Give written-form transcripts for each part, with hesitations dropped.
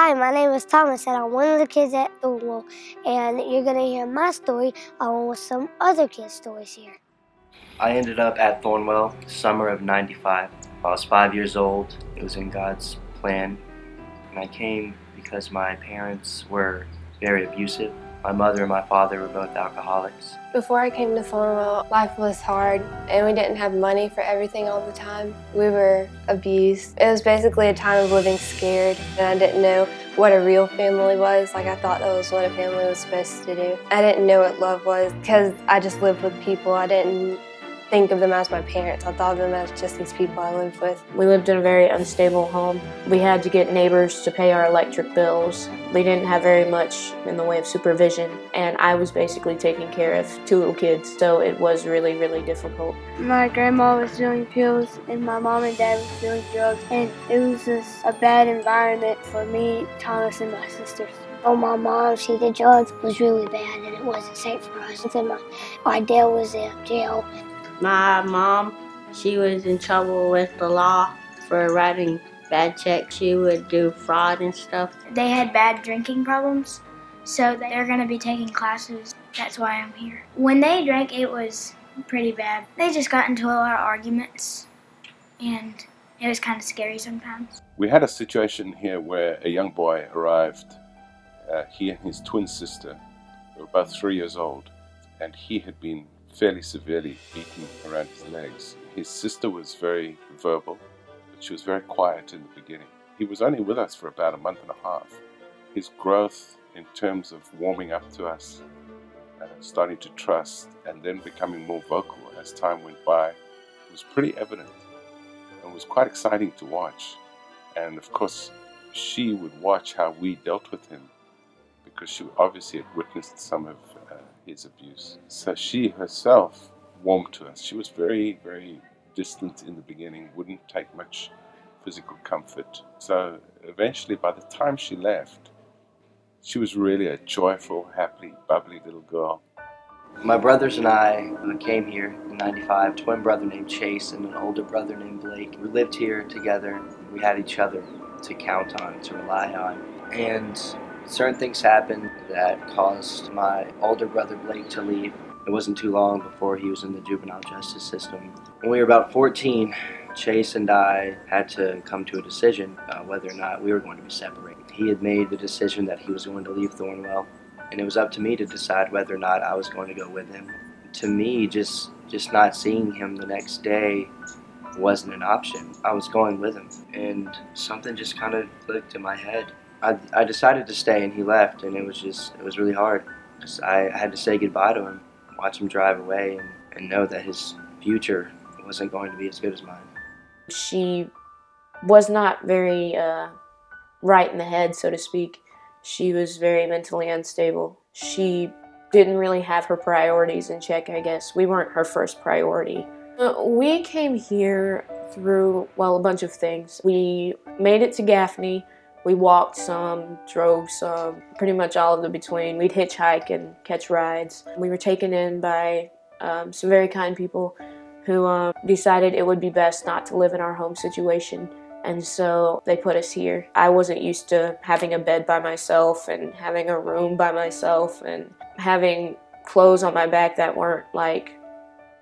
Hi, my name is Thomas, and I'm one of the kids at Thornwell, and you're going to hear my story along with some other kids' stories here. I ended up at Thornwell summer of '95. I was 5 years old. It was in God's plan, and I came because my parents were very abusive. My mother and my father were both alcoholics. Before I came to Thornwell, life was hard and we didn't have money for everything all the time. We were abused. It was basically a time of living scared, and I didn't know what a real family was. Like, I thought that was what a family was supposed to do. I didn't know what love was because I just lived with people. I didn't think of them as my parents. I thought of them as just these people I lived with. We lived in a very unstable home. We had to get neighbors to pay our electric bills. We didn't have very much in the way of supervision, and I was basically taking care of 2 little kids, so it was really, really difficult. My grandma was doing pills, and my mom and dad was doing drugs, and it was just a bad environment for me, Thomas, and my sisters. Oh, my mom, she did drugs, was really bad, and it wasn't safe for us. And my dad was in jail. My mom, she was in trouble with the law for writing bad checks. She would do fraud and stuff. They had bad drinking problems, so they're going to be taking classes. That's why I'm here. When they drank, it was pretty bad. They just got into a lot of arguments, and it was kind of scary sometimes. We had a situation here where a young boy arrived. He and his twin sister were both 3 years old, and he had been fairly severely beaten around his legs. His sister was very verbal, but she was very quiet in the beginning. He was only with us for about a month and a half. His growth in terms of warming up to us, starting to trust, and then becoming more vocal as time went by was pretty evident and was quite exciting to watch. And of course, she would watch how we dealt with him, because she obviously had witnessed some of his abuse. So she herself warmed to us. She was very, very distant in the beginning, wouldn't take much physical comfort. So eventually, by the time she left, she was really a joyful, happy, bubbly little girl. My brothers and I came here in '95, a twin brother named Chase and an older brother named Blake. We lived here together. We had each other to count on, to rely on. And certain things happened that caused my older brother Blake to leave. It wasn't too long before he was in the juvenile justice system. When we were about 14, Chase and I had to come to a decision whether or not we were going to be separated. He had made the decision that he was going to leave Thornwell, and it was up to me to decide whether or not I was going to go with him. To me, just not seeing him the next day wasn't an option. I was going with him, and something just kind of clicked in my head. I decided to stay, and he left, and it was really hard. I had to say goodbye to him, watch him drive away, and know that his future wasn't going to be as good as mine. She was not very right in the head, so to speak. She was very mentally unstable. She didn't really have her priorities in check, I guess. We weren't her first priority. We came here through, well, a bunch of things. We made it to Gaffney. We walked some, drove some, pretty much all of the between. We'd hitchhike and catch rides. We were taken in by some very kind people who decided it would be best not to live in our home situation, and so they put us here. I wasn't used to having a bed by myself and having a room by myself and having clothes on my back that weren't like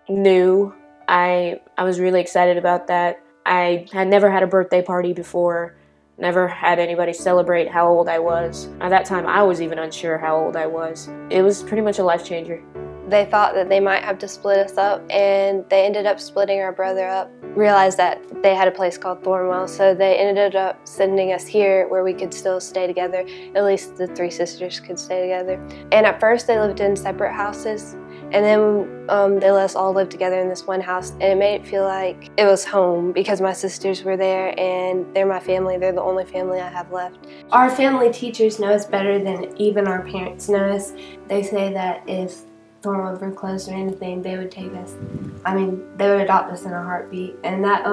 new. I was really excited about that. I had never had a birthday party before. Never had anybody celebrate how old I was. At that time, I was even unsure how old I was. It was pretty much a life changer. They thought that they might have to split us up, and they ended up splitting our brother up. Realized that they had a place called Thornwell, so they ended up sending us here where we could still stay together. At least the 3 sisters could stay together. And at first they lived in separate houses, and then they let us all live together in this one house, and it made it feel like it was home because my sisters were there, and they're my family. They're the only family I have left. Our family teachers know us better than even our parents know us. They say that if Thornwell ever closed or anything, they would take us. I mean, they would adopt us in a heartbeat, and that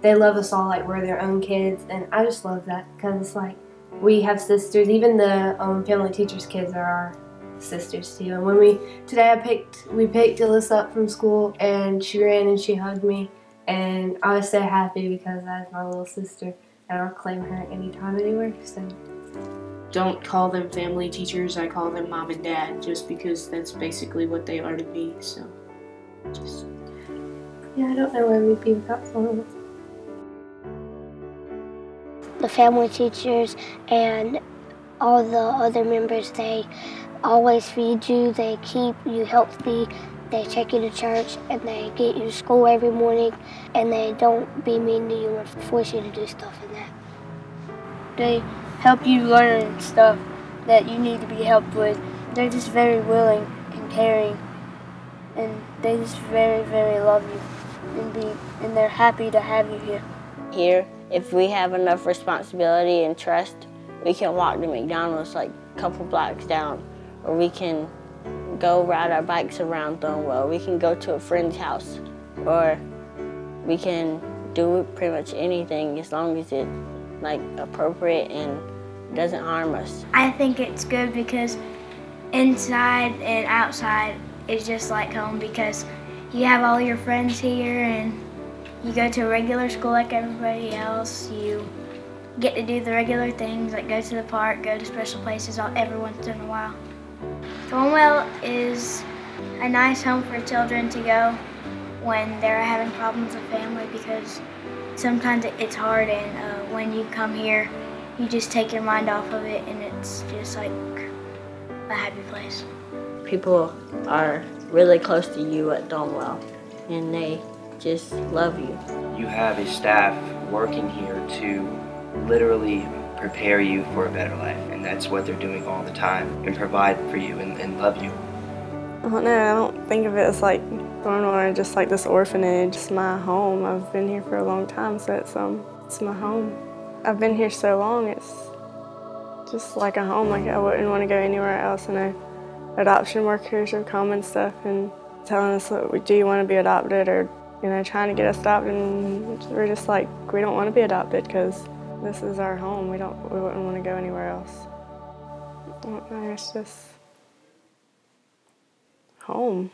they love us all like we're their own kids, and I just love that because it's like we have sisters. Even the family teachers' kids are our sisters too. And when we picked Alyssa up from school, and she ran and she hugged me, and I was so happy because that's my little sister, and I'll claim her anytime, anywhere. So don't call them family teachers, I call them mom and dad, just because that's basically what they are to me, so just... Yeah, I don't know where we'd be without Thornwell. The family teachers and all the other members, they always feed you, they keep you healthy, they take you to church, and they get you to school every morning, and they don't be mean to you or force you to do stuff in that. They help you learn stuff that you need to be helped with. They're just very willing and caring, and they just very, very love you, and they're happy to have you here. Here, if we have enough responsibility and trust, we can walk to McDonald's like a couple blocks down, or we can go ride our bikes around Thornwell. We can go to a friend's house, or we can do pretty much anything as long as it's like appropriate and doesn't harm us. I think it's good because inside and outside is just like home, because you have all your friends here and you go to a regular school like everybody else. You get to do the regular things like go to the park, go to special places every once in a while. Thornwell is a nice home for children to go when they're having problems with family, because sometimes it's hard, and when you come here, you just take your mind off of it, and it's just like a happy place. People are really close to you at Thornwell, and they just love you. You have a staff working here to literally prepare you for a better life, and that's what they're doing all the time, and provide for you and love you. I don't know, I don't think of it as like Thornwell or just like this orphanage. It's my home. I've been here for a long time, so it's my home. I've been here so long, it's just like a home. Like I wouldn't want to go anywhere else. And adoption workers have come and stuff and telling us, do you want to be adopted, or trying to get us adopted, and we're just like, we don't want to be adopted because this is our home. We wouldn't want to go anywhere else. I don't know, it's just home.